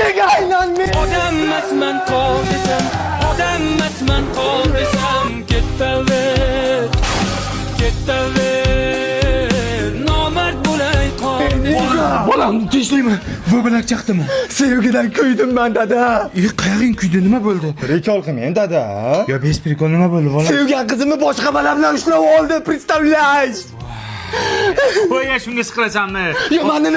nega aylanmayman? Odammasman qol desam, odammasman qol desam, ketaver, ketaver, nomard bo'lay qol desam. Bolamni tinchlikmi? Bu bilan chaqdimi? Sevgidan kuydim men dada. Qayering kuydi, nima bo'ldi? Prikol qilmang dada. Yo, bez prikol nima bo'ldi, bolam? Sevgan qizimni boshqa bola bilan ushlab oldi, представляешь? Qo'ya shunga siqilasanmi? Yo, meni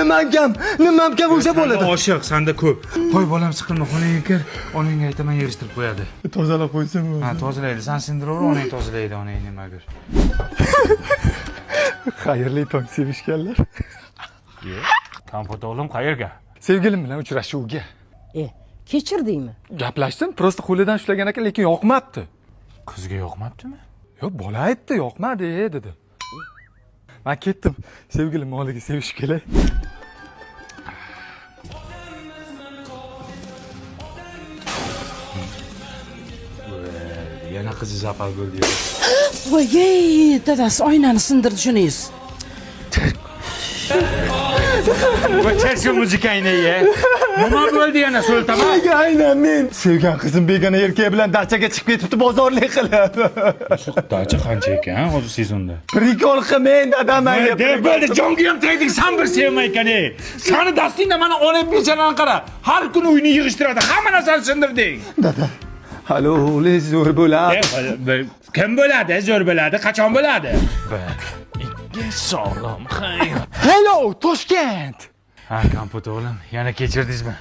nimam kam o'sha bo'ladi. Oshiq, senda ko'p. Qo'y bolam, siqilma, xonangga kir. Onangga aytaman, yig'ishtirib qo'yadi. Tozalab qo'ysam bo'ladi. Ha, tozalaydi. Sen sindiraver, onang tozalaydi, onang nima bir. Xayrli tong sevishganlar. Kompot o'g'lim qayerga? Sevgilim bilan uchrashuvga. Kechirdingmi? Gaplashdim, prosta qo'lidan ushlagan ekan, lekin yoqmabdi. Qizga yoqmabdimi? Yo, bola aytdi, yoqmadi dedi. Men ketdim. Sevgilim oldiga sevishib kelay. Yana qizi zapal bo'ldi. Voy, dadasi oynani sindirdi shunisiz. Va cheshu muzikangni ye. Nima bo'ldi yana so'ltama? Aynan men sevgan qizim begona erkak bilan dachaga chiqib ketibdi bozorlik qilib. Shu dacha qancha ekan hozir sezonda? Prikol qilmang dadam menga. Bo'ldi, jonga ham tegdik, sen bir sevmay ekan. Seni dastingda mana onam bechadan qara. Har kuni uyni yig'ishtiradi, hamma narsani sindirding. Dada. Halo, o'g'lingiz zo'r bo'ladi. Kim bo'ladi? Zo'r bo'ladi, qachon bo'ladi? Ikki sog'lom hayot. Hello, Toshkent. Ha, kompot o'g'lim, yana kechirdingizmi?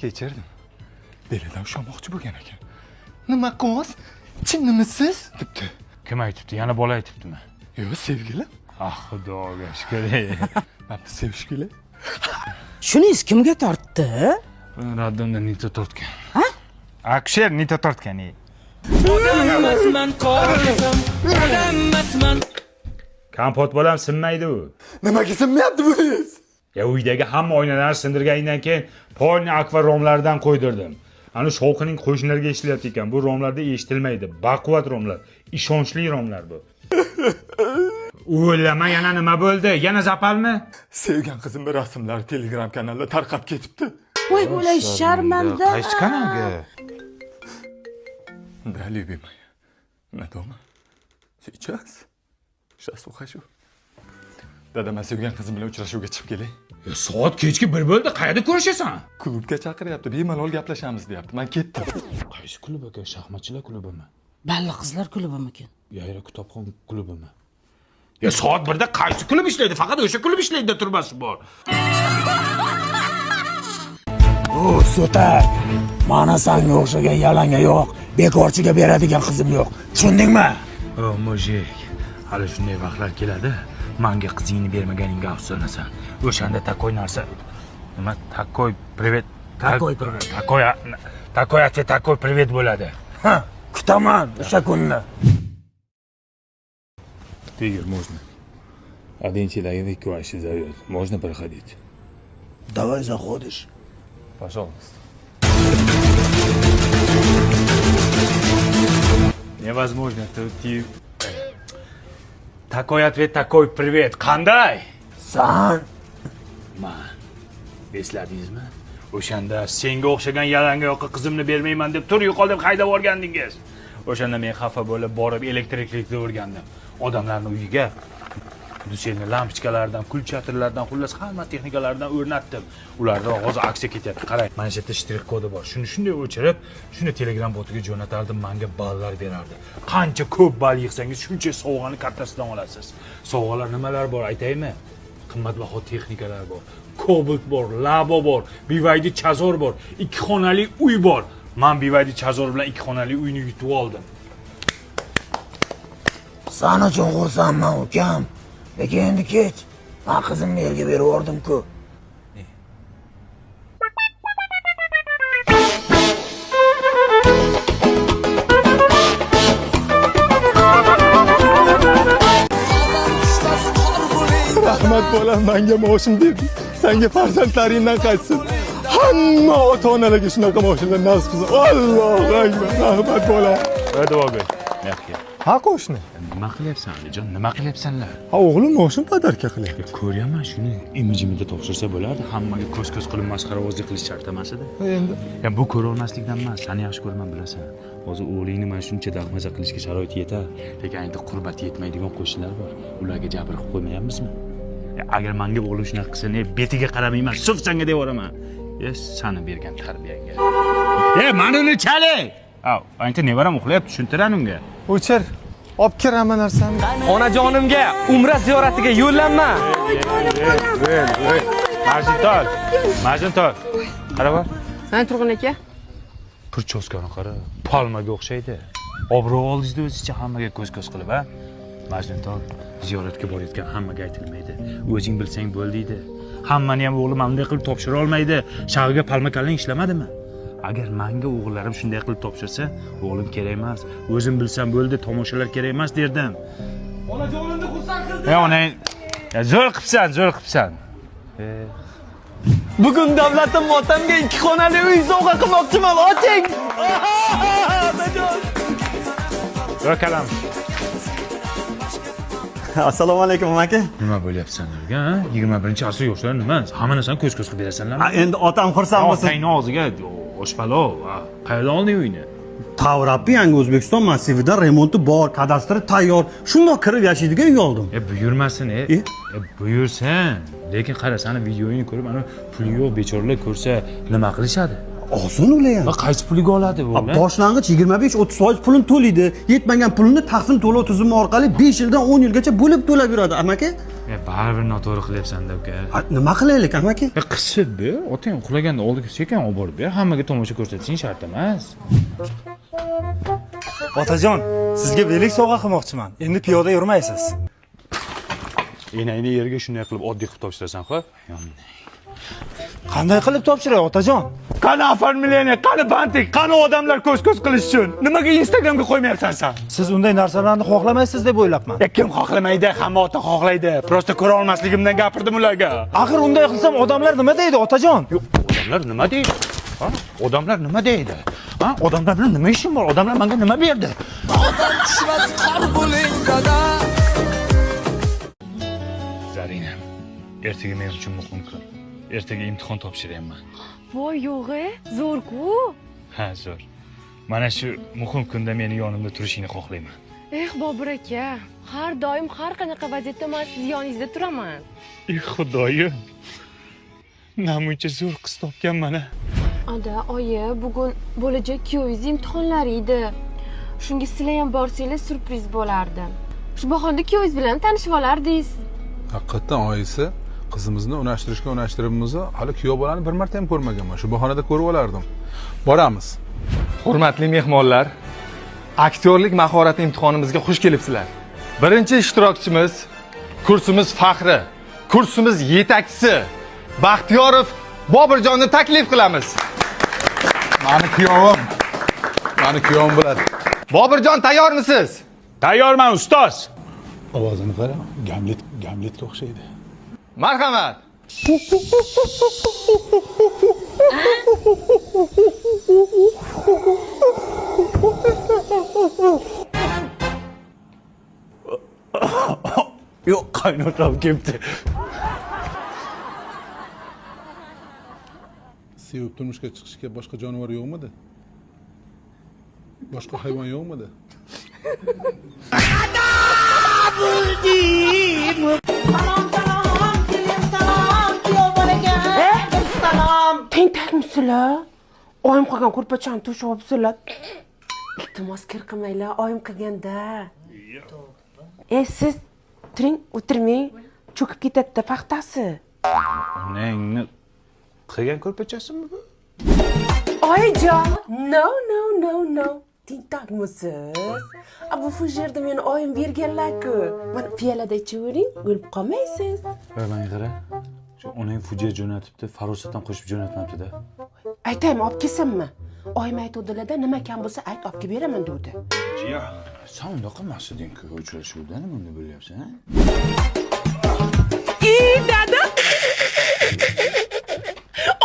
Kechirdim. Belidan ushlamoqchi bo'lgan ekan. Nima qiz? Chinnimisiz? debdi. Kim aytibdi? Yana bola aytibdimi? Yo'q, sevgilim. Ah, xudoga shukr. Men sevish kelay. Shunisiz kimga tortdi? Raddimda nito tortgan. Ha? Aksher nito tortgan. Odammasman qol desam, odammasman. Kompot bolam sinmaydi u. Nimaga sinmayapti buningiz? Ya uydagi hamma oynalarni sindirgandan keyin polni akva romlardan qo'ydirdim. Ana shovqining qo'shnilarga eshitilyapti ekan. Bu romlarda eshitilmaydi. Baquvvat romlar, ishonchli romlar bu. O'lama, yana nima bo'ldi? Yana zapalmi? Sevgan qizimning rasmlari Telegram kanalida tarqab ketibdi. Voy, bo'lay sharmanda. Qaysi kanalga? Да, любимая. На дома? Сейчас? Сейчас ухожу. Dada, men sevgan qizim bilan uchrashuvga chiqib kelay. Soat kechki 1 bo'ldi. Qayerda ko'rishasan? Klubga chaqiryapti. Bemalol gaplashamiz deyapti. Men ketdim. Qaysi klub aka? Shaxmatchilar klubimi? Balla qizlar klubimikin? Yayra kitobxon klubimi? Ya soat 1da qaysi klub ishlaydi? Faqat o'sha klub ishlaydi, turmasi bor. So'tak, mana senga o'xshagan yalanga yo'q, bekorchiga beradigan qizim yo'q. Tushundingmi? O, mujik. Hali shunday vaqtlar keladi. Menga qizingni bermaganingga afsuslanasan. O'shanda takoy narsa. Nima takoy privet? Takoy privet. Takoy privet bo'ladi. Ha, kutaman o'sha kunni. Игорь, можно. Один человек ваши зовет. Можно проходить? Давай заходишь. Пожалуйста. Невозможно. Ты... Такой ответ, такой привет. Qanday? San. Man. Esladingizmi? O'shanda senga o'xshagan yalanga yoqqa qizimni bermayman deb tur yo'qol deb haydab o'rgandingiz. O'shanda men xafa bo'lib borib elektriklikni o'rgandim. Odamlarning uyiga duselni lampochkalardan, kulchatirlardan, xullas hamma texnikalardan o'rnatdim. Ularda hozir aksiya ketyapti. Qarang, mana shu yerda shtrix kodi bor. Shuni shunday o'chirib, shuni Telegram botiga jo'natardim, menga ballar berardi. Qancha ko'p ball yig'sangiz, shuncha sovg'ani kattasidan olasiz. Sovg'alar nimalar bor aytaymi? Qimmatbaho texnikalar bor. Cobalt bor, Labo bor, BYD Chazor bor, 2 xonali uy bor. Men BYD Chazor bilan 2 xonali uyni yutib oldim. Sana uchun xursandman ukam. Lekin endi kech. Men qizimni yerga berib yubordim-ku. Rahmat bolam, menga moshim berdi. Senga farzandlaringdan qaytsin. Hamma ota-onalarga shunaqa moshinlar nasib qilsin. Allohu akbar. Rahmat bolam. Hadi bakalım. Yaxshi. Ha qo'shni. Nima qilyapsan Alijon? Nima qilyapsanlar? Ha o'g'lim o'shin podarka qilyapti. Ko'ryaman shuni imijimida topshirsa bo'lardi. Hammaga ko'z-ko'z qilib masxarabozlik qilish shart emas edi. Endi Ya bu ko'rolmaslikdan emas, seni yaxshi ko'raman bilasan. Hozir o'g'lingni mana shuncha dahmaza qilishga sharoit yetar, lekin aytdi qurbati yetmaydigan qo'shnilar bor. Ularga jabr qilib qo'ymayapmizmi? Agar menga o'g'lim shunaqa qilsa, ne betiga qaramayman, sufsanga devoraman. Sani bergan tarbiyangga. Mana uni chali. Av, ancha nevaram uxlayapti, tushuntiran unga. o'chir. Olib kiraman narsani. Onajonimga umra ziyoratiga yo'llanma. Majnuntol. Qara bor. Ha, Turg'un aka. Purchoskani qara. Palmaga o'xshaydi. Obro' oldingizda o'zicha hammaga ko'z-ko'z qilib, ha? Majnuntol, ziyoratga borayotgan hammaga aytilmaydi. O'zing bilsang bo'ldiydi. Hammani ham o'g'lim bunday qilib topshira olmaydi. Shag'iga palma kallang ishlamadimi? Agar menga o'g'illarim shunday qilib topshirsa, o'g'lim kerak emas. O'zim bilsam bo'ldi, tomoshalar kerak emas derdim. Onajonimni xursand qildi. Onang, zo'r qilibsan. Bugun davlatim otamga 2 xonali uy sovg'a qilmoqchiman. Oching. Zo'r kalam. Assalomu alaykum aka. Nima bo'lyapsanlarga, ha? 21-asr yoshlar nima? Hamma narsani ko'z-ko'z qilib berasanlarmi? Endi otam xursand bo'lsin. Otangning og'ziga oshpalov. Qayerdan olding uyni? Tavrappi yangi O'zbekiston massivida remonti bor, kadastri tayyor. Shundoq kirib yashaydigan uy oldim. Buyurmasin, buyursin. Lekin qara, seni videoyini ko'rib, ana puli yo'q bechoralar ko'rsa nima qilishadi? Oson ular ham. Va qaysi puliga oladi bu? Boshlang'ich 25-30% pulini to'laydi. Yetmagan pulini taqsim to'lov tizimi orqali 5 yildan 10 yilgacha bo'lib to'lab yuradi, amaki. Baribir noto'g'ri qilyapsan-da, uka. Nima qilaylik, amaki? Qisib ber, otang uxlaganda oldiga sekin olib borib ber. Hammaga tomosha ko'rsatishing shart emas. Otajon, sizga belik sovg'a qilmoqchiman. Endi piyoda yurmaysiz. Enangni yerga shunday qilib oddiy qilib topshirasan, xo'p? Qanday qilib topshiray, otajon? Qani afarmileniya, qani bantik, qani odamlar ko'z-ko'z qilish uchun. Nimaga Instagramga qo'ymayapsan sen? Siz unday narsalarni xohlamaysiz deb o'ylabman. Kim xohlamaydi? Hamma ota xohlaydi. Prosta ko'ra olmasligimdan gapirdim ularga. Axir unday qilsam odamlar nima deydi, otajon? Yo'q, odamlar nima deydi? Ha? Odamlar nima deydi? Ha? Odamlar bilan nima ishim bor? Odamlar menga nima berdi? Zarina, ertaga men uchun muhim kun. Ertaga imtihon topshiryapman. Voy yo'g'e, zo'r-ku. Ha, zo'r. Mana shu muhim kunda meni yonimda turishingni xohlayman. Bobur aka, har doim har qanaqa vaziyatda men siz yoningizda turaman. Xudoyim. Namuncha zo'r qiz topganman-a. Ada, oyi, bugun bo'lajak kuyovingiz imtihonlari edi. Shunga sizlar ham borsanglar surpriz bo'lardi. Shu bahonda kuyovingiz bilan tanishib olardingiz. Haqiqatdan oyisi qizimizni unashtiribmiz. Hali kuyov bolani bir marta ham ko'rmaganman. Shu bahonada ko'rib olardim. Boramiz. Hurmatli mehmonlar, aktyorlik mahorati imtihonimizga xush kelibsizlar. Birinchi ishtirokchimiz, kursimiz faxri, kursimiz yetakchisi Baxtiyorov Bobirjonni taklif qilamiz. Mani kuyovim bo'ladi. Bobirjon, tayyormisiz? Tayyorman, ustoz. Ovozini qara, Gamletga o'xshaydi. Marhamat. Yo'q, qaynotam kelibdi. Sevib turmushga chiqishga boshqa jonivor yo'qmidi? Boshqa hayvon yo'qmidi? Tentakmisizlar? Oyim qilgan ko'rpachani to'shyapsizlar. Iltimos kir qilmanglar, oyim qilganda. Siz turing, o'tirmang. Cho'kib ketadi paxtasi. Onangni qilgan ko'rpachasimi bu? Oyijon, no. Tentakmisiz? Bu fujerda meni oyim berganlar-ku. Mana piyolada ichavering, o'lib qolmaysiz. Menga qara. Shu onang fujia jo'natibdi, farosatdan qo'shib jo'natmabdi-da. Aytaymi, olib kelsammi? Oyim aytuvdilarda nima kam bo'lsa ayt, olib kelib beraman degdi. Ya, sen unda qilmasding-ku uchrashuvda, nima unda bo'lyapsan, ha? Dada.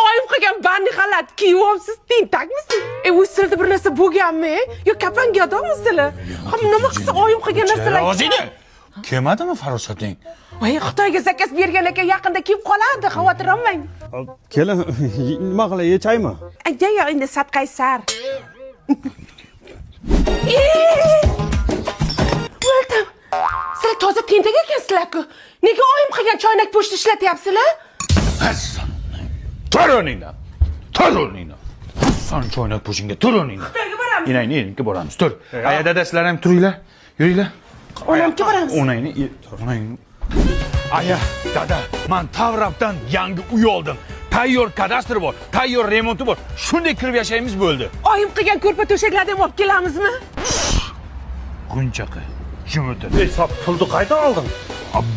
Oyim qilgan Jonni xalat kiyapsiz, tentakmisiz? Usilda bir narsa bo'lganmi? Yo kapanga yo'qmisizlar? Ha, nima qilsa oyim qilgan narsalar. Ozina. Kelmadimi farosating? Voy, Xitoyga zakaz bergan ekan, yaqinda kelib qoladi, xavotir olmang. Kelin, nima qilay, yechaymi? Aytgan endi satqaysar. O'ldim. Sizlar toza tentak ekansizlar-ku. Nega oyim qilgan choynak pochta ishlatyapsizlar? Tur o'rningdan. Tur o'rningdan. Son choynak po'shinga tur o'rningdan. Xitoyga boramiz. Inangni boramiz. Tur. Aya dadasilar ham turinglar. Yuringlar. Onamga boramiz. Onangni. Aya, dada, men Tavrabdan yangi uy oldim. Tayyor kadastr bor, tayyor remonti bor. Shunday kirib yashaymiz bo'ldi. Oyim qilgan ko'rpa to'shaklarni ham olib kelamizmi? Qunchaqa. Jumiti. Hisob pulni qayerdan olding?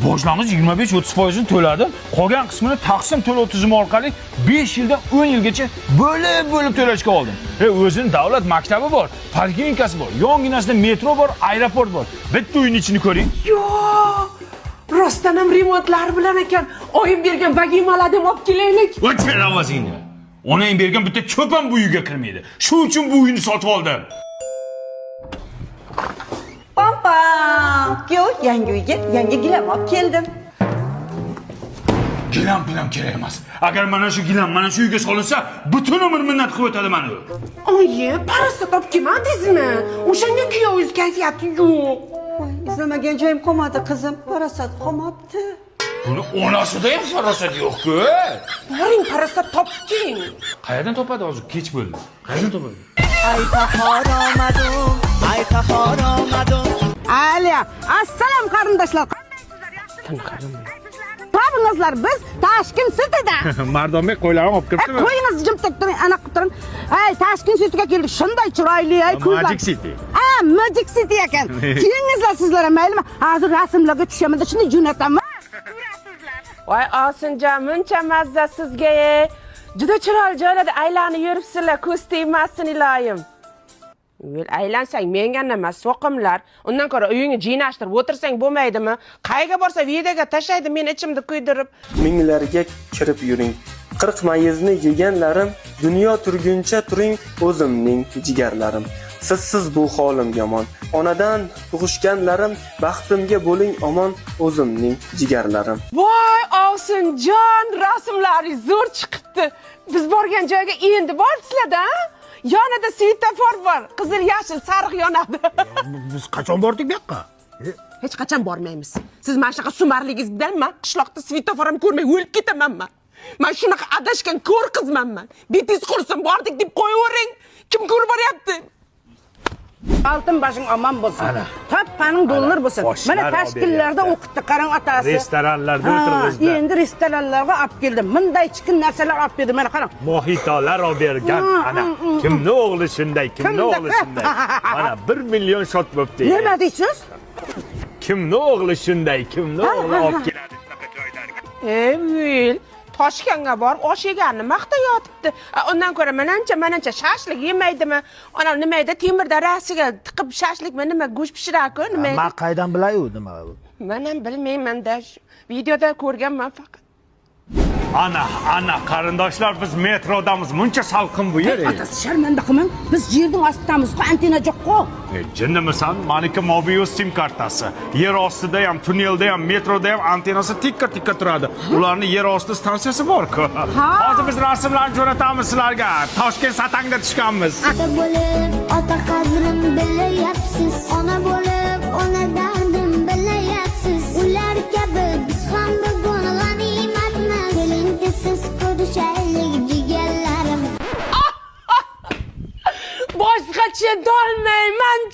Boshlang'ich 25-30% to'ladim. Qolgan qismini taqsim to'lov tizimi orqali 5 yildan 10 yilgacha bo'lib to'lashga oldim. O'zining davlat maktabi bor, poliklinikasi bor, yonginasida metro bor, aeroport bor. Bitta uyning ichini ko'ring. Yo! Rostdan ham remontlar bilan ekan. Oyim bergan vagimalarni ham olib kelaylik. O'chir ovozingni. Onang bergan bitta cho'p ham bu uyga kirmaydi. Shu uchun bu uyni sotib oldim. Pam, kuyov yangi uyga yangi gilam olib keldim. Gilam bilan kerak emas. Agar mana shu gilam mana shu uyga solinsa, butun umr minnat qilib o'tadi mana u. Oyi, parastot olib kelmadingizmi? O'shanga kuyovingiz kayfiyati yo'q. Voy, izlamagan joyim qolmadi qizim. Parasat qolmabdi. Buni onasida ham farosat yo'q-ku. Boring, parastot toping. Qayerdan topadi hozir? Kech bo'ldi. Qayerdan topadi? Ay bahor omadim, ay bahor omadim. Aliya, assalom qarindoshlar. Tabingizlar, biz Tashkent Cityda. Mardonbek qo'ylarni olib kiribdimi? Qo'yingizni jim turing, ana qilib turing. Ay, Tashkent Cityga keldik. Shunday chiroyli, ay ko'zlar. Magic City. Magic City ekan. Kelingizlar sizlar ham, maylimi? Hozir rasmlarga tushaman, shuni jo'nataman. Voy, Osinjon, muncha mazza sizga. Juda chiroyli joylarda aylanib yuribsizlar, ko'z tegmasin iloyim. Vel aylansang menga nima, so'qimlar. Undan ko'ra uyingni jinashtirib o'tirsang bo'lmaydimi? Qayga borsa videoga tashlaydi meni ichimda kuydirib. Minglarga kirib yuring. 40 mayizni yeganlarim, dunyo turguncha turing o'zimning jigarlarim. Sizsiz bu holim yomon. Onadan tug'ishganlarim, baxtimga bo'ling omon o'zimning jigarlarim. Voy, Osinjon, rasmlaringiz zo'r chiqibdi. Biz borgan joyga endi boribsizlar-da? Yonida svetofor bor, qizil, yashil, sariq yonadi. Biz qachon bordik bu yoqqa? Hech qachon bormaymiz. Siz mana shunaqa sumarligingiz bilan men qishloqda svetofor ham ko'rmay o'lib ketamanman. Men shunaqa adashgan ko'r qizmanman. Betingiz qursin, bordik deb qo'yavering. Kim ko'rib boryapti? Altın başın aman bo'lsin. Tappaning dollar bo'lsin. Mana tashkillarda o'qitdi, qarang otasi. Restoranlarda o'tirg'izdi. Endi restoranlarga olib keldim. Bunday chiqin narsalar olib berdi. Mana qarang. Mohitolar olib bergan. Ana kimni o'g'li shunday, kimni o'g'li shunday. Mana 1 million shot bo'pti. Nima deysiz? Kimni o'g'li shunday, kimni o'g'li olib keladi shunaqa joylarga. Vil, Toshkentga borib osh yeganini maqtayotibdi. Undan ko'ra manancha shashlik yemaydimi? Ona nima edi? Temirda rasiga tiqib shashlikmi nima go'sht pishiradi-ku, nima? Men qaydan bilay u nima u? Men ham bilmayman-da. Videoda ko'rganman faqat. Ana qarindoshlar, biz metrodamiz. Muncha salqin bu yer. Otasi sharmanda qilmang. Biz yerning ostidamiz-ku, antena yo'q-ku. Jinnimisan? Maniki Mobius sim kartasi. Yer ostida ham, tunnelda ham, metroda ham antenasi tikka turadi. Ularning yer osti stansiyasi bor-ku. Hozir biz rasmlarni jo'natamiz sizlarga. Toshkent Satangda tushganmiz. Ota bo'lib, ota qadrim bilayapsiz. Ona bo'lib, ona dardim bilayapsiz. Ular kabi biz ham bugun g'animatmiz. Keling siz ko'rishaylik jigarlarim. Boshqacha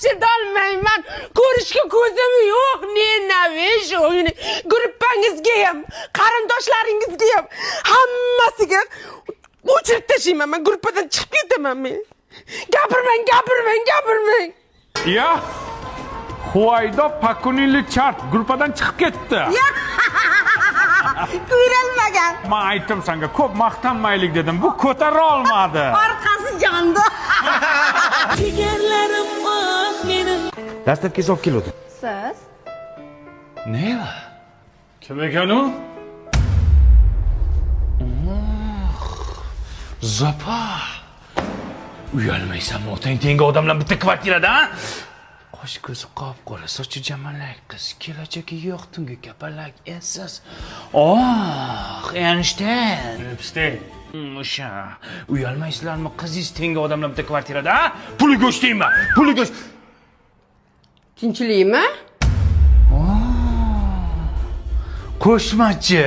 chidolmayman. Ko'rishga ko'zim yo'q. Nenavish o'yini. Gruppangizga ham, qarindoshlaringizga ham hammasiga o'chirib tashlayman. Men gruppadan chiqib ketaman men. Gapirmang. Ya. Huvaydo Pakunili chart gruppadan chiqib ketdi. Ko'rilmagan. Men aytdim senga, ko'p maqtanmaylik dedim. Bu ko'tara olmadi. Orqasi jondi. Jigarlarim ah meni. Dastavkasiz olib keldi. Siz? Nima? Kim ekan u? Zopa. Uyalmaysanmi? Otang tengi odamlar bitta kvartirada, ha? Qosh ko'zi qop-qora, sochi jamalak qiz, kelajagi yo'q, tungi kapalak essiz. Einstein. O'sha. Uyalmaysizlarmi? Qizingiz tengi odamlar bitta kvartirada, ha? Puli go'shtaymi? Puli go'sht. Tinchlikmi? Qo'shmachi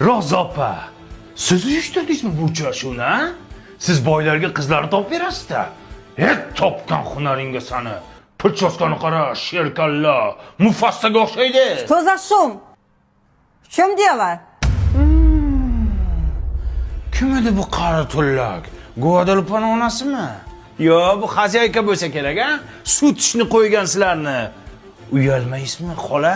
Rozopa, siz uyushtirdingizmi bu uchrashuvni, ha? Siz boylarga qizlarni topib berasiz-da. Topgan hunaringga sani. Pirchoskani qara, sherkalla, Mufassaga o'xshaydi. To'zashum. Kim diyorlar? Kim edi bu qari tullak? Guadalupening onasimi? Yo, bu xozayka bo'lsa kerak, ha? Sut ishni qo'ygan sizlarni. Uyalmaysizmi, xola?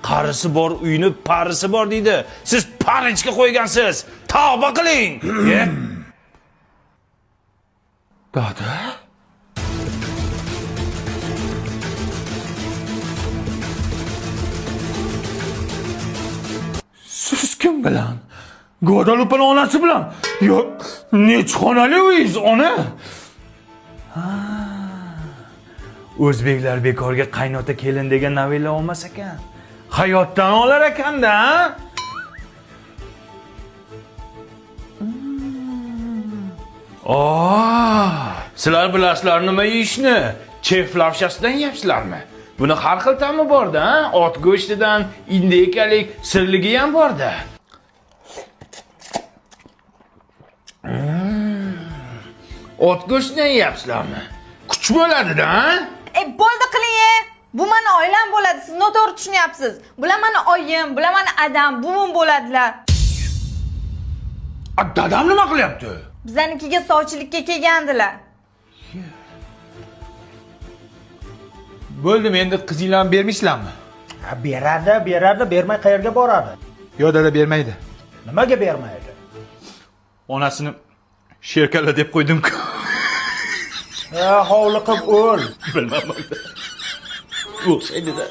Qarisi bor uyni parisi bor deydi. Siz parichga qo'ygansiz. Tavba qiling. Dada? Siz kim bilan? Guadalupening onasi bilan? Yo, nechxonali uyingiz, ona? O'zbeklar bekorga qaynota kelin degan novella olmas ekan. Hayotdan olar ekanda, ha? Sizlar bilasizlar nima yeyishni? Chef lavshasidan yeyapsizlarmi? Buni har xil ta'mi bor-da, ha? Ot go'shtidan indekalik sirligi ham bor-da. Ot go'shtidan yeyapsizlarmi? Kuch bo'ladi-da, ha? Bo'ldi qiling. Bu meni oilam bo'ladi. Siz noto'g'ri tushunyapsiz. Bular meni oyim, bular meni adam, buvim bo'ladilar. Dadam nima qilyapti? Bizanikiga sovchilikka kelgandilar. Bo'ldi, endi qizinglarni bermaysizlarmi? Beradi, bermay qayerga boradi? Yo, dada bermaydi. Nimaga bermaydi? Onasini sherkalla deb qo'ydim-ku. Hovliqib o'l. Bilmadim. O'xshaydi-da.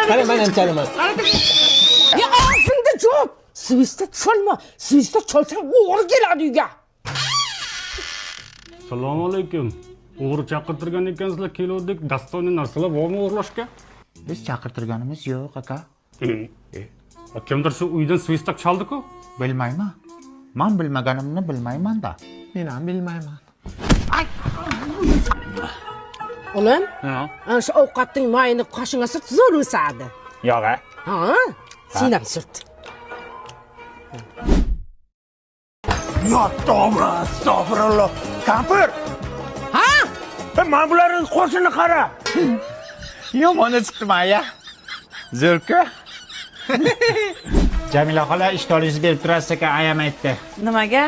Qara, men ham chalaman. Ya, og'zingda jo'p. Svista cholma. Svista cholsang o'g'ri keladi uyga. Assalomu alaykum. O'g'ri chaqirtirgan ekansizlar, keluvdik. Dastoniy narsalar bormi o'g'irlashga? Biz chaqirtirganimiz yo'q, aka. Kimdir shu uydan svistak chaldi-ku? Bilmayman. Men bilmaganimni bilmayman-da. Men ham bilmayman. Olam? Ana shu ovqatning mayini qoshingga surt, zo'r o'sadi. Yo'q, ha? Ha? Sinab surt. Yo, tavba, astag'firulloh. Kampir! Ha? Men bularning qo'shini qara. Yomon chiqdimi-ya? Zo'rku. Jamila xola, ishtoningizni berib turasiz ekan, ayam aytdi. Nimaga?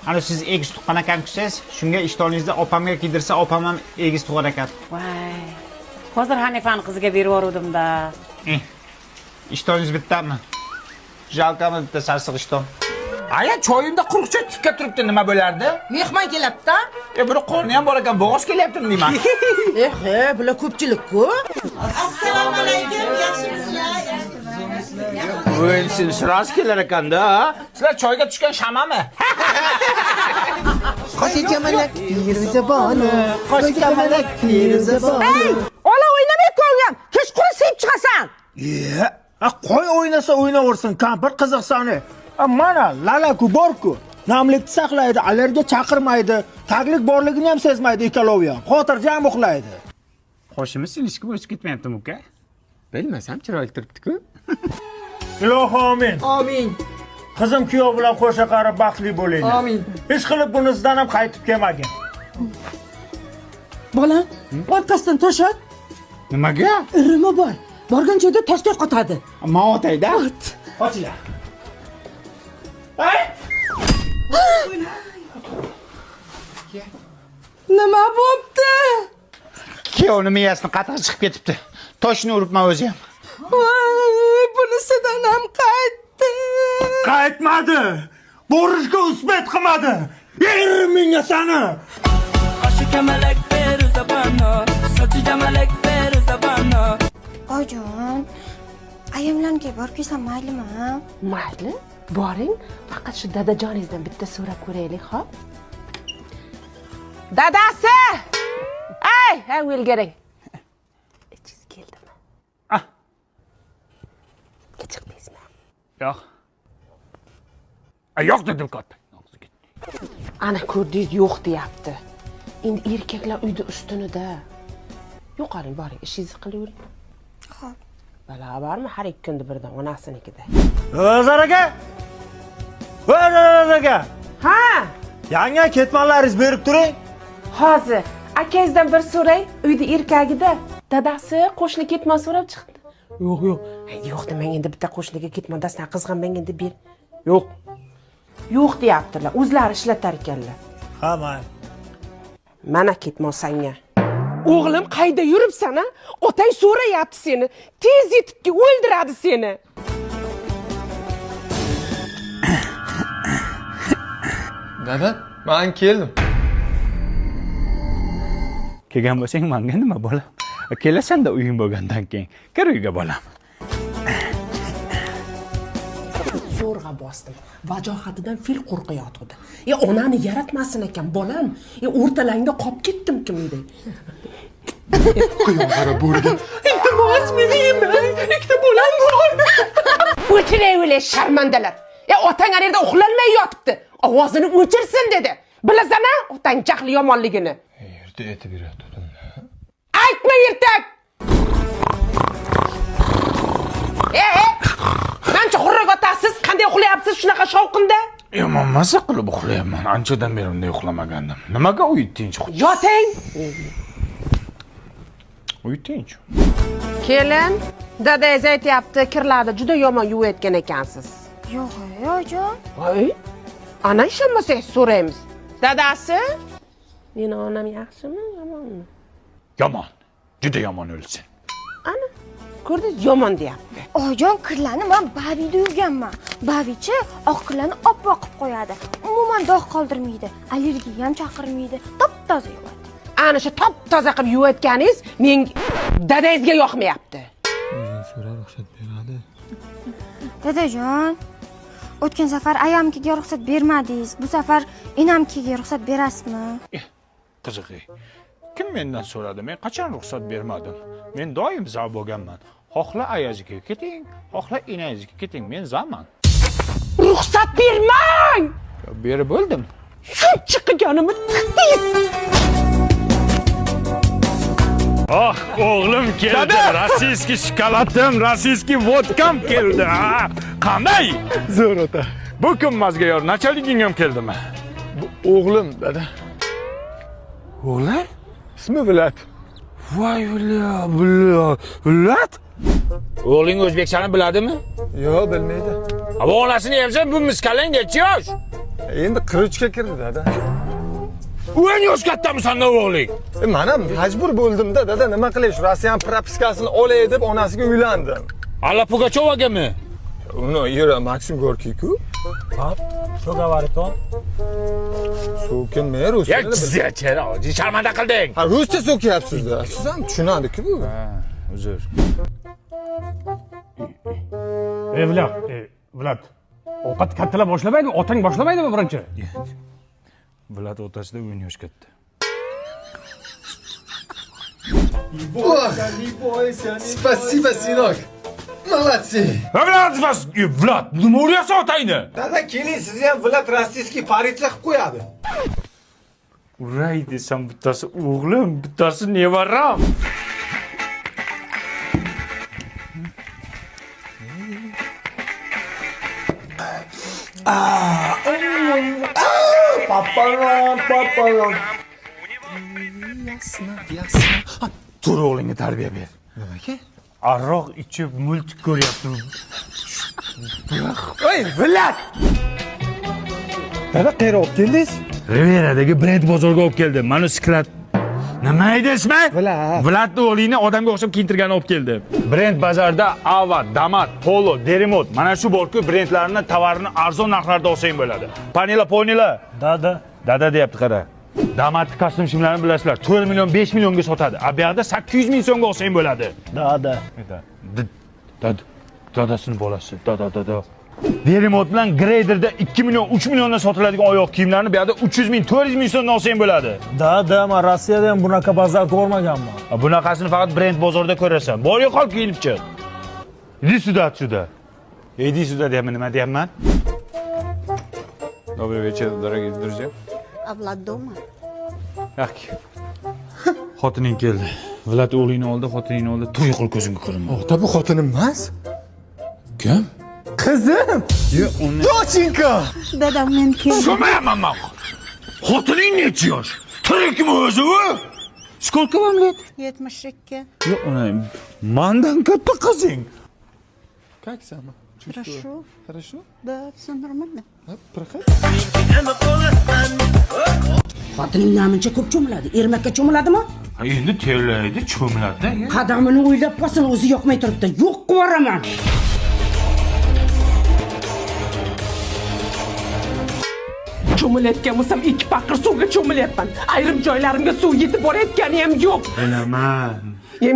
Ana siz egiz tuqqan ekansiz, shunga ishtoningizni opamga kiydirsa, opam ham egiz tug'ar ekan. Voy. Hozir Hanifani qiziga berib yubordim-da. Ishtoningiz bittami? Jalkami bitta sarsiq ishton. Aya, choyimda quruqcha tikka turibdi, nima bo'lardi? Mehmon kelibdi-da. Buni qorni ham bor ekan, bo'g'oz kelyapti deyman. Bular ko'pchilik-ku. Assalomu alaykum, yaxshimisizlar? Voy, siz ras kelar ekanda, ha? Sizlar choyga tushgan shamami? Qo'shi kamalak, pirzaboni. Qo'shi kamalak, pirzaboni. Ola o'ynamay ko'rgam. Kechqurun siyib chiqasan. Qo'y o'ynasa o'ynaversin, kampir qiziqsani. Mana lalaku borku. Namlikni saqlaydi, allergiya chaqirmaydi, taglik borligini ham sezmaydi ekologiya. Xotirjam uxlaydi. Qo'shimiz ilishki o'sib ketmayaptimi, uka? Bilmasam, chiroyli turibdi-ku. Ilohi amin. Amin. Qizim kuyov bilan qo'sha qarib baxtli bo'linglar. Amin. Hech qilib bunisidan ham qaytib kelmagin. Bolam, orqasidan to'shat. Nimaga? Irimi bor. Borgan joyda toshday qotadi. Men otayda. Qochinglar. Nima bo'pti? Kuyovni miyasini qattiq chiqib ketibdi. Toshni uribman o'zi ham. Voy, bunisidan ham qaytdi. Qaytmadi. Borishga usbat qilmadi. Yerim menga sani. Qoshi kamalak feruza bano, sochi jamalak feruza bano. Ojon, ayamlarga borib kelsam maylimi? Mayli, boring. Faqat shu dadajoningizdan bitta so'rab ko'raylik, xo'p? Dadasi! Hey, o'lgaring. Ichingiz keldimi? Chiqmaysizmi? Yo'q. Yo'q dedim katta. Ana ko'rdingiz, yo'q deyapti. Endi erkaklar uyda ustunida. Yo'qoling, boring, ishingizni qilavering. Xo'p. Bala bormi? Har 2 kunda birdan onasinikida. O'zar aka. O'zar aka. Ha, Yangi ketmonlaringiz berib turing. hozir akangizdan bir so'ray, uyda erkagida. Dadasi qo'shni ketmon so'rab chiqdi. Yo'q. Yo'q demang, endi bitta qo'shniga ketmon dastan qizg'anmanganda ber. Yo'q deyaptilar, o'zlari ishlatar ekanlar. Ha, mayli. Mana ketmon sanga. O'g'lim, qayda yuribsan, a? Otang so'rayapti seni. Tez yetibki o'ldiradi seni. Dada, men keldim. Kelgan bo'lsang menga nima bolam? Kelasan-da uying bo'lgandan keyin. Kir uyga bolam. Zo'rg'a bosdim. Vajohatidan fil qo'rqayotdi. Onani yaratmasin ekan, bolam. O'rtalangda qolib ketdim-kim edi. Quyonqara bo'rga. Iltimos, meni yemang. Ikkita bolam bor. O'chiravering, sharmandalar. Otang ana yerda uxlolmay yotibdi. Ovozini o'chirsin dedi. Bilasan-a, otang jahli yomonligini. Erta aytib beradi. Aytma ertak. Qancha xurrak otasiz, qanday uxlayapsiz shunaqa shovqinda? Yomon maza qilib uxlayapman. Anchadan beri unday uxlamagandim. Nimaga uy tinch? Yoting. Uy tinch. Kelin, dadangiz aytyapti, kirlarni juda yomon yuvayotgan ekansiz. Yo'q, oyijon. Voy, ana ishonmasangiz so'raymiz. Dadasi? Meni onam yaxshimi, yomonmi? Yomon. Juda yomon o'lsin. Ana, ko'rdingiz, yomon deyapti. Oyijon, kirlarni men Bavida yuvganman. Bavichi oq kirlarni oppoq qilib qo'yadi. Umuman dog' qoldirmaydi. Allergiya ham chaqirmaydi. Top-toza yuvadi. Ana shu top-toza qilib yuvayotganingiz menga dadangizga yoqmayapti. O'zing so'ra ruxsat beradi. Dadajon, o'tgan safar ayamkiga ruxsat bermadingiz. Bu safar enamkiga ruxsat berasizmi? Qiziq. Kim mendan so'radi? Men qachon ruxsat bermadim? Men doim za bo'lganman. Xohla ayazga keting, xohla enangizga keting. Men zaman. Ruxsat bermang! Berib bo'ldim. Shuncha qilganimni tiqdingiz. Oh, o'g'lim keldi. Rossiyskiy shokoladim, rossiyskiy vodkam keldi. Qanday? Zo'r ota. Bu kunmazga yor, nachaliging ham keldimi? O'g'lim, dada. O'g'lim? Ismi Vilat. Voy, Vilat. O'g'ling o'zbekchani biladimi? Yo'q, bilmaydi. Bu onasini yemsa, bu miskalang necha yosh? Endi 43 ga kirdi, dada. O'yin yosh kattami sandan o'g'ling? Mana majbur bo'ldim-da, dada, nima qilish? Rossiyan propiskasini olay deb onasiga uylandim. Alla Pugachovagami? Uni Ira Maksim Gorkiy-ku. Hop, shu gavarton. So'kin men rus Ya chera, sharmanda qilding. Ha, ruscha so'kyapsiz-da. Siz ham tushunadi-ku bu. Ha, uzr. Vlad. Ovqat kattalar boshlamaydi, otang boshlamaydimi birinchi? Vlad otasida o'yin yosh katta. Спасибо, сынок. Молодцы. Vlad, nima o'rayapsan otangni? Dada, keling, sizni ham Vlad rossiyskiy politsiya qilib qo'yadi. Uray desam bittasi o'g'lim, bittasi nevaram. Paparon. Tur o'g'lingga tarbiya ber. Nimaga? Aroq ichib multik ko'ryapti. Voy, Vilat. Dada, qayerga olib keldingiz? Riveradagi brend bozorga olib keldim. Manusiklat. Nima edi ismi? Vlad. Vladni o'g'lingni odamga o'xshab kiyintirgani olib keldi. Brend bozorda Ava, Damat, Polo, Deremot, mana shu borku brendlarni tovarini arzon narxlarda olsang bo'ladi. Panila. Dada deyapti, qara. Damat kostyum shimlarini bilasizlar. 4 million, 5 millionga sotadi. A bu yerda 800 ming so'mga olsang bo'ladi. Dada. Dadasini bolasi. Dada. Berimot bilan greyderda 2 million, 3 milliondan sotiladigan oyoq kiyimlarni bu yerda 300 ming, 400 ming so'mdan olsang bo'ladi. Da, men Rossiyada ham bunaqa bozor ko'rmaganman. Bunaqasini faqat brend bozorida ko'rasan. Bor yo'q qolib kiyinib chiq. Idi sюда. Иди сюда, deyapman, nima deyapman? Добрый вечер, дорогие друзья. А Влад дома? Yak. Xotining keldi. Vlad o'g'lingni oldi, xotiningni oldi. To'y qil ko'zimga ko'rinma. Ota bu xotinim emas. Kim? Qizim. Doshinka. Dadam men keldim. So'mayapman men. Xotining necha yosh? Tirikmi o'zi u? Сколько вам лет? 72. Yo'q, uni mendan katta qizing. Как сама? Хорошо. Хорошо? Да, все нормально. Проходи. Xotining namuncha ko'p cho'miladi. Ermakka cho'miladimi? Endi terlaydi, cho'miladi. Qadamini o'ylab qolsin, o'zi yoqmay turibdi. Yo'q qilib yuboraman. Cho'milayotgan bo'lsam 2 paqir suvga cho'milyapman. Ayrim joylarimga suv yetib borayotgani ham yo'q. Bilaman.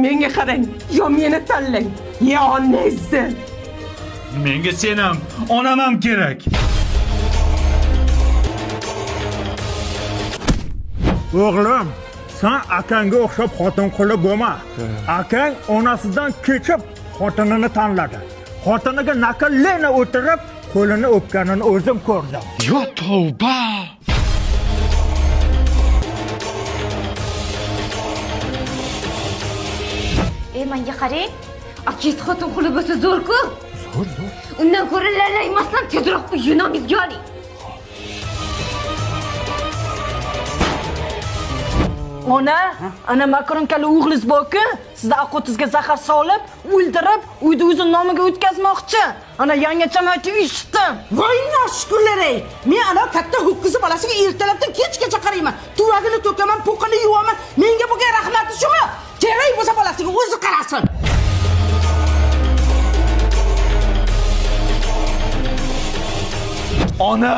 Menga qarang, yo meni tanlang, yo onangizni. Menga sen ham, onam ham kerak. O'g'lim, sen akangga o'xshab xotin qilib bo'lma. Akang onasidan kechib xotinini tanladi. Xotiniga naqllena o'tirib, qo'lini o'pganini o'zim ko'rdim. Yo tavba. Menga qarang. Akis xotin quli bo'lsa zo'r-ku. Zo'r. Undan ko'ra lalaymasdan tezroq bu yunamizga oling. Ona, ana makaronkali o'g'liz borku, sizni aqotizga zahar solib, o'ldirib, uyda o'zini nomiga o'tkazmoqchi. Ana yangacham aytib eshitdim. Voy noshkurlar-ey. Men ana katta ho'kizi bolasiga ertalabdan kechgacha qarayman. Tuvagini to'kaman, po'qini yuvaman. Menga bo'lgan rahmati shumi? Kerak bo'lsa bolasiga o'zi qarasin. Ona,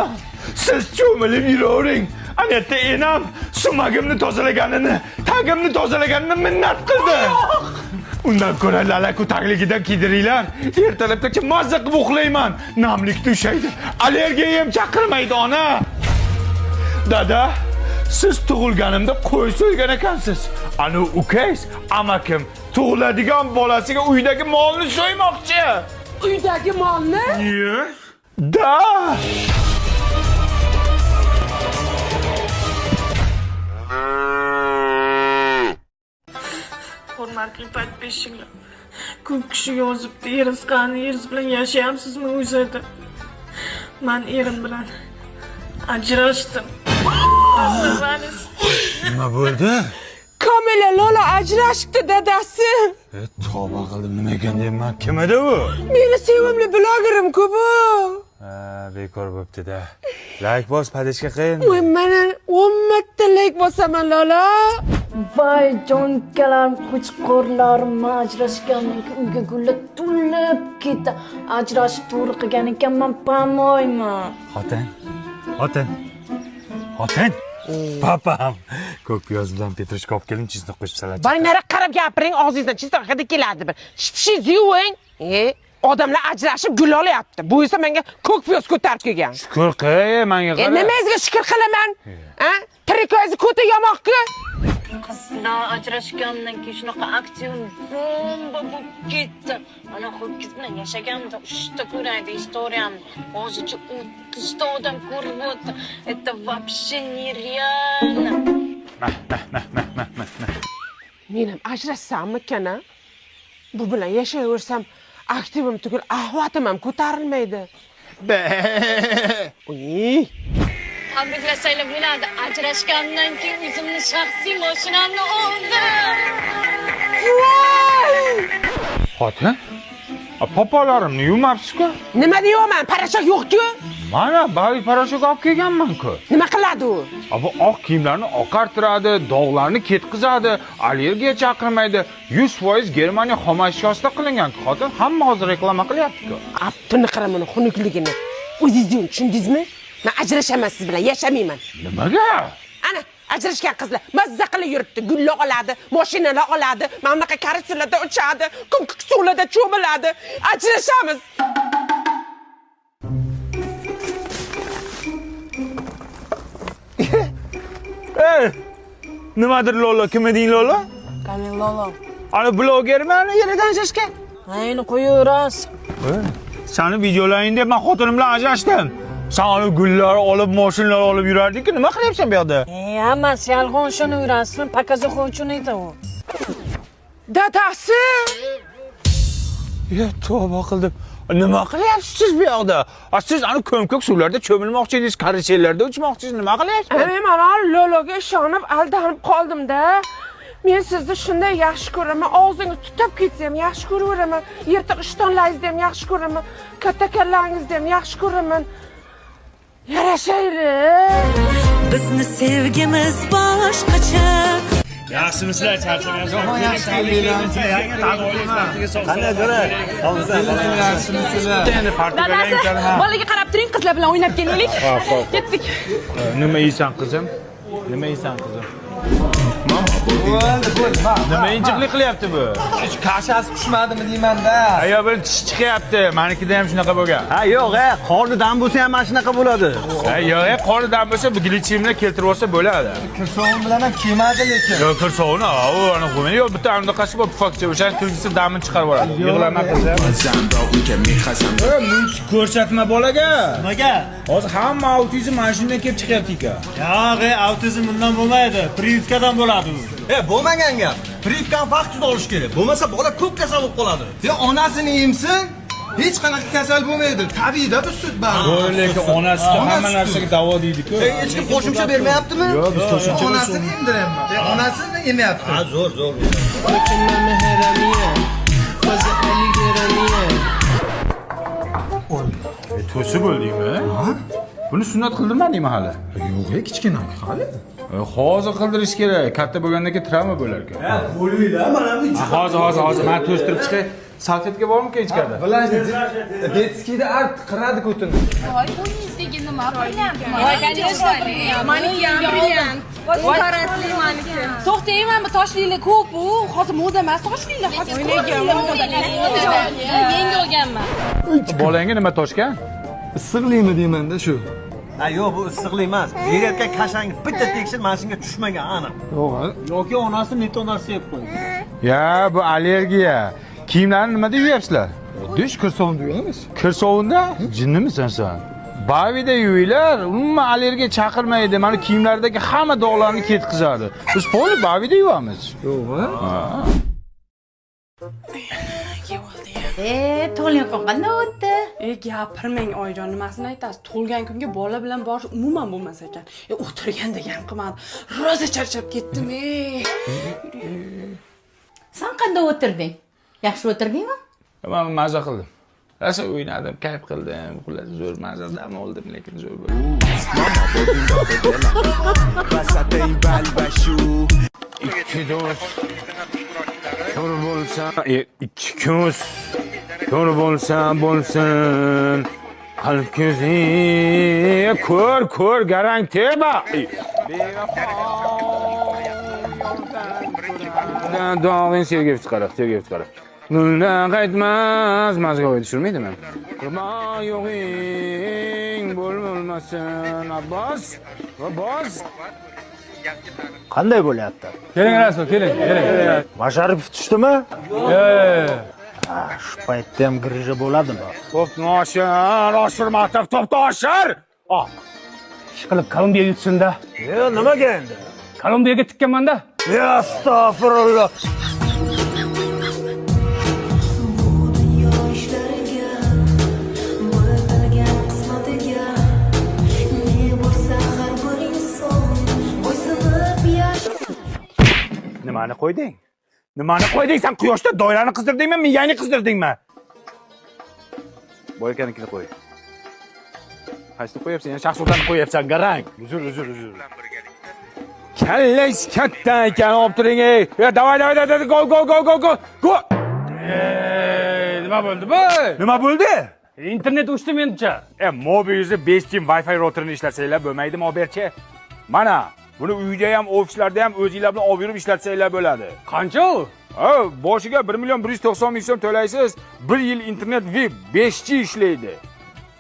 siz cho'milib yuravering. Anetta enam sumagimni tozalaganini, tagimni tozalaganini minnat qildi. Undan ko'ra lalaku tagligidan kiydiringlar. Ertalabgacha mazza qilib uxlayman. Namlik tushaydi. Allergiya ham chaqirmaydi ona. Dada, siz tug'ilganimda qo'y so'ygan ekansiz. Ana ukangiz, amakim tug'iladigan bolasiga uydagi molni so'ymoqchi. Uydagi molni? Yo'q. Da. Hurmatli podpисчиклар. Ko'p kishi yozibdi, eringiz qani, eringiz bilan yashayapsizmi o'zida? Men erim bilan ajrashdim. Nima bo'ldi? Kamila Lola ajrashibdi dadasi. Tavba qildim, nima ekan deyman. Kim edi u? Meni sevimli blogerim-ku bu. Bekor bo'pti-da. Like bos, padishka qiyin. Voy, mana 10 marta like bosaman Lola. Voy jonkalar, qo'chqorlarim ajrashgandan keyin uyga gullar to'lib ketdi. Ajrashib to'g'ri qilgan ekanman, pamoyman. Xotin. Papam. Ko'k piyoz bilan petrushka olib keling, chizniq qo'shib salat. Voy, nari qarab gapiring, og'zingizdan chizniq hidi keladi bir. Shipshingizni yuving. Odamlar ajrashib gul olyapti. Bu esa menga ko'k piyoz ko'tarib kelgan. Shukr qil, menga qara. Nimangizga shukr qilaman? Tirikoyingiz ko'ta yamoqku. Qizlar ajrashgandan keyin shunaqa aktsion bomba bo'lib ketdi. Ana ho'kiz bilan yashaganimda 3 ta ko'raydi istoriyamni. Hozircha 30 ta odam ko'rib o'tdi. Это вообще нереально. Men ham ajrashsammikan? Bu bilan yashayversam, aktivim tugul, ahvatim ham ko'tarilmaydi. Tabriklasanglar bo'ladi. Ajrashgandan keyin o'zimni shaxsiy mashinamni oldim. Xotin? Popolarimni yuvmabsiz-ku? Nima deyapman? Parashok yo'q-ku? Mana bari parashok olib kelganman-ku. Nima qiladi u? Bu oq kiyimlarni oqartiradi, dog'larni ketkizadi, allergiya chaqirmaydi. 100% Germaniya xom ashyosida qilingan. Xotin hamma hozir reklama qilyapti-ku. Aptini qaraman, xunukligini. O'zingiz tushundingizmi? Men ajrashaman siz bilan, yashamayman. Nimaga? Ana, Ajrashgan qizlar mazza qilib yuribdi. Gullar oladi, mashinalar oladi, mana bunaqa karusellarda uchadi, kuk suvlarda cho'miladi. Ajrashamiz. Nimadir Lolo? Kim eding Lolo? Qani Lolo. Ana blogerman, yana tanishashgan. Ayni qo'yaverasiz. Sani videolaringda men xotinim bilan ajrashdim. Sen ana gullar olib, mashinalar olib yurarding-ku, nima qilyapsan bu yoqda? Hammasi yolg'on ishonaverasan, показуху uchun aytaman. Dadasi. Ya tavba qildim. Nima qilyapsiz siz bu yoqda? Siz ana ko'mko'k suvlarda cho'milmoqchi edingiz, karusellarda uchmoqchisiz, nima qilyapsiz? Men mana Lologa ishonib aldanib qoldim-da. Men sizni shunday yaxshi ko'raman, og'zingiz tutib ketsa ham yaxshi ko'raveraman, yirtiq ishtonlaringizni ham yaxshi ko'raman, katta kallaringizni ham yaxshi ko'raman. Yarashaylik. Bizni sevgimiz boshqacha. Yaxshimisizlar, charchamayapsizlar. Qanday jo'ra? Dadasi, bolaga qarab turing, qizlar bilan o'ynab kelaylik. Ketdik. Nima yeysan qizim? Nima yeysan qizim? Nima injiqlik qilyapti bu? Kashasi pishmadimi deyman-da. Ayo, bir tish chiqyapti. Menikida ham shunaqa bo'lgan. Ha, yo'q, qornidan bo'lsa ham mana shunaqa bo'ladi. Yo'q, qornidan bo'lsa, bu glitchimni keltirib olsa bo'ladi. Kirsovun bilan ham kiymadi lekin. Yo'q, kirsovuni, u ana qo'ymaydi. Yo'q, bitta anaqasi bor, pufakcha, o'sha kulgisi damini chiqarib oladi. Yig'lama qizim. Mulk ko'rsatma bolaga. Nimaga? Hozir hamma autizm mana shundan kelib chiqyapti-ku. Yo'q, autizm bundan bo'lmaydi. Privkadan bo'ladi u. Bo'lmagan gap. Privkan vaqtida olish kerak. Bo'lmasa bola ko'p kasal bo'lib qoladi. Onasini emsin, hech qanaqa kasal bo'lmaydi. Tabiiyda bu sut To'g'ri, lekin ona suti hamma narsaga davo deydi-ku. Hech kim qo'shimcha bermayaptimi? Yo'q, biz qo'shimcha onasini emdiryapman. Onasini emayapti. Ha, zo'r. To'si bo'ldingmi? Buni sunnat qildirmadingmi hali? Yo'q, kichkina hali. Hozir qildirish kerak. Katta bo'lgandan keyin travma bo'lar ekan. Bo'linglar, mana bu. Hozir men to'stirib chiqay. Salfetka bormi ichkarida? Bilasiz, detskiyda art qiradi ko'tin. Voy, bo'yingizdagi nima qilyapti? Voy, конечно, maniki ham brilliant. Voy, qaratli maniki. To'xtang, mana bu toshlilar ko'p-u. Hozir moda emas, toshlilar. Hozir menga olganman. Bolangga nima toshgan? Issiqlikmi deyman-da shu. Ha, yo'q, bu issiqlik emas. Berayotgan kashangiz bitta tekshir mana shunga tushmagan aniq. Yo'q, onasi netonasi yeb qo'ydi. Ya, bu allergiya. Kiyimlarni nima deb yuyapsizlar? Dish kirsovun deyamiz. Kirsovunda? Jinnimisan sen? Bavida yuyinglar, umuman allergiya chaqirmaydi. Mana kiyimlardagi hamma dog'larni ketkizadi. Biz poli bavida yuvamiz. Yo'q-a? Tug'ilgan kun qanday o'tdi? Gapirmang oyijon, nimasini aytasiz? Tug'ilgan kunga bola bilan borish umuman bo'lmas ekan. O'tirganda ham qilmadi. Rosa charchab ketdim. Sen qanday o'tirding? Yaxshi o'tirdingmi? Men maza qildim. Rosa o'ynadim, kayf qildim. Xullas zo'r maza dam oldim, lekin zo'r bo'ldi. Ikki do'st ko'r bo'lsa, ikki ko'z ko'r bo'lsa bo'lsin. Qalb ko'zi ko'r garang teba. Dog'in sevgi chiqarib. Nurdan qaytmas, mazga tushirmaydimi? Qurma yo'g'ing bo'lmasin, Abbos. Qanday bo'lyapti? Keling Rasul, keling. Masharipov tushdimi? Yo'q. Shu paytda ham grija bo'ladimi? Oshirmatov to'pda oshir. Ishqilib Kolumbiyaga yutsin-da. Yo'q, nimaga endi? Kolumbiyaga tikkanman-da. Ya astag'firulloh. Nimani qo'yding? Sen quyoshda doirani qizdirdingmi, miyangni qizdirdingmi? Boykanikini qo'y. Qaysini qo'yapsan? Yana shaxsotani qo'yapsan, garang. Uzr. Kallangiz katta ekan, olib turing. Ya, davay, go. Nima bo'ldi? Internet o'chdi mencha. Mobilingizni 5G Wi-Fi routerini ishlasanglar bo'lmaydimi, oberchi? Mana Buni uyda ham, ofislarda ham o'zingizlar bilan olib yurib ishlatsanglar bo'ladi. Qancha u? Ha, boshiga 1,190 ming so'm to'laysiz. 1 yil internet web 5G ishlaydi.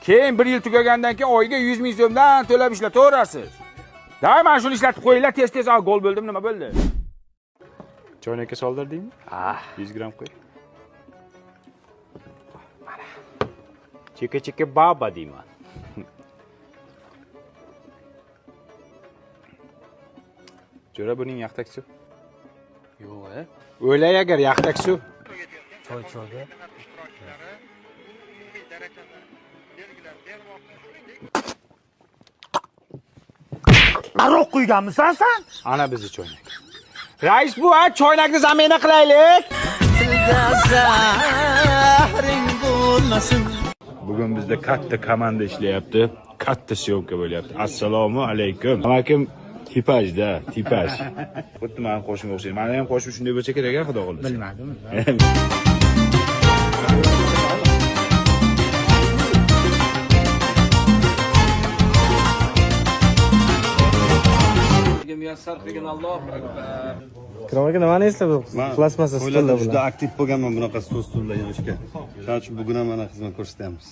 Keyin 1 yil tugagandan keyin oyiga 100 ming so'mdan to'lab ishlataverasiz. Day, mana shuni ishlatib qo'yinglar, tez-tez gol bo'ldim, nima bo'ldi? Choynakka soldirdingmi? 100 gram qo'y. Mana. Cheka baba deyman. Jo'ra buning yaqtak suv. Yo'q, o'ylay agar yaqtak suv. Choyga. Aroq quyganmisan sen? Ana bizni choynak. Rais bu, choynakni zamina qilaylik. Bugun bizda katta komanda ishlayapti. Katta syomka bo'lyapti. Assalomu alaykum. Amakim tipajda, tipaj. Xuddi men qo'shimga o'xshaydi. Meni ham qo'shim shunday bo'lsa kerak, xudo xohlasa. Bilmadim. Ikrom aka nimani eslab plasmassa stullar bilan? Juda aktiv bo'lganman bunaqa stullar yig'ishga. Shuning uchun bugun ham mana xizmat ko'rsatyapmiz.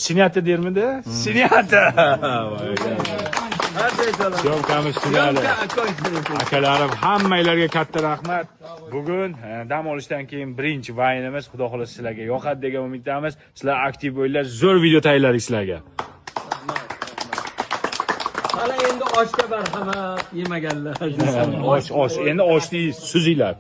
Sinyati dermidi? Sinyati. Syomkamiz tugadi. Akalarim, hammanglarga katta rahmat. Bugun dam olishdan keyin birinchi vaynimiz, xudo xolasa sizlarga yoqadi degan umiddamiz. Sizlar aktiv bo'linglar, zo'r video tayyorladik sizlarga. Hali endi oshga marhamat yemaganlar. Osh, endi oshni suzinglar.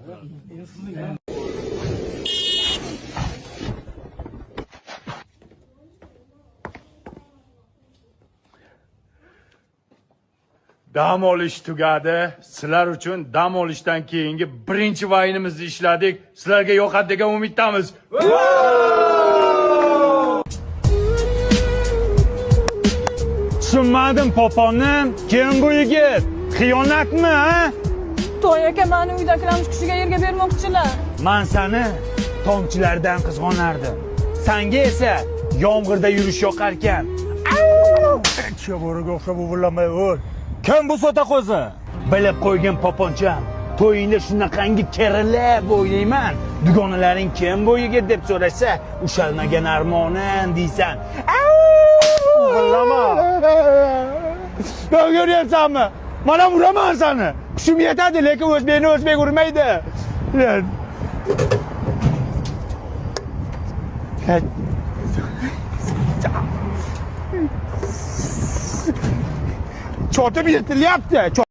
Dam olish tugadi. Sizlar uchun dam olishdan keyingi birinchi vaynimizni ishladik. Sizlarga yoqadi degan umiddamiz. Tushunmadim poponim. Kim bu yigit? Xiyonatmi, ha? To'y aka meni uydagilarimiz kushiga yerga bermoqchilar. Men seni tomchilardan qizg'onardim. Senga esa yomg'irda yurish yoqar ekan. Chevoriga o'xshab uvillamay o'l. Kim bu sota qo'zi? Bilib qo'ygin poponcham. To'yingda shunaqangi kerilib o'ynayman. Dugonalaring kim bu yigit deb so'rashsa, ushalmagan armonim deysan. Uvilama. Ko'ryapsanmi? Mana uraman seni. Kuchim yetadi, lekin o'zbek urmaydi. Chotib yetilyapti.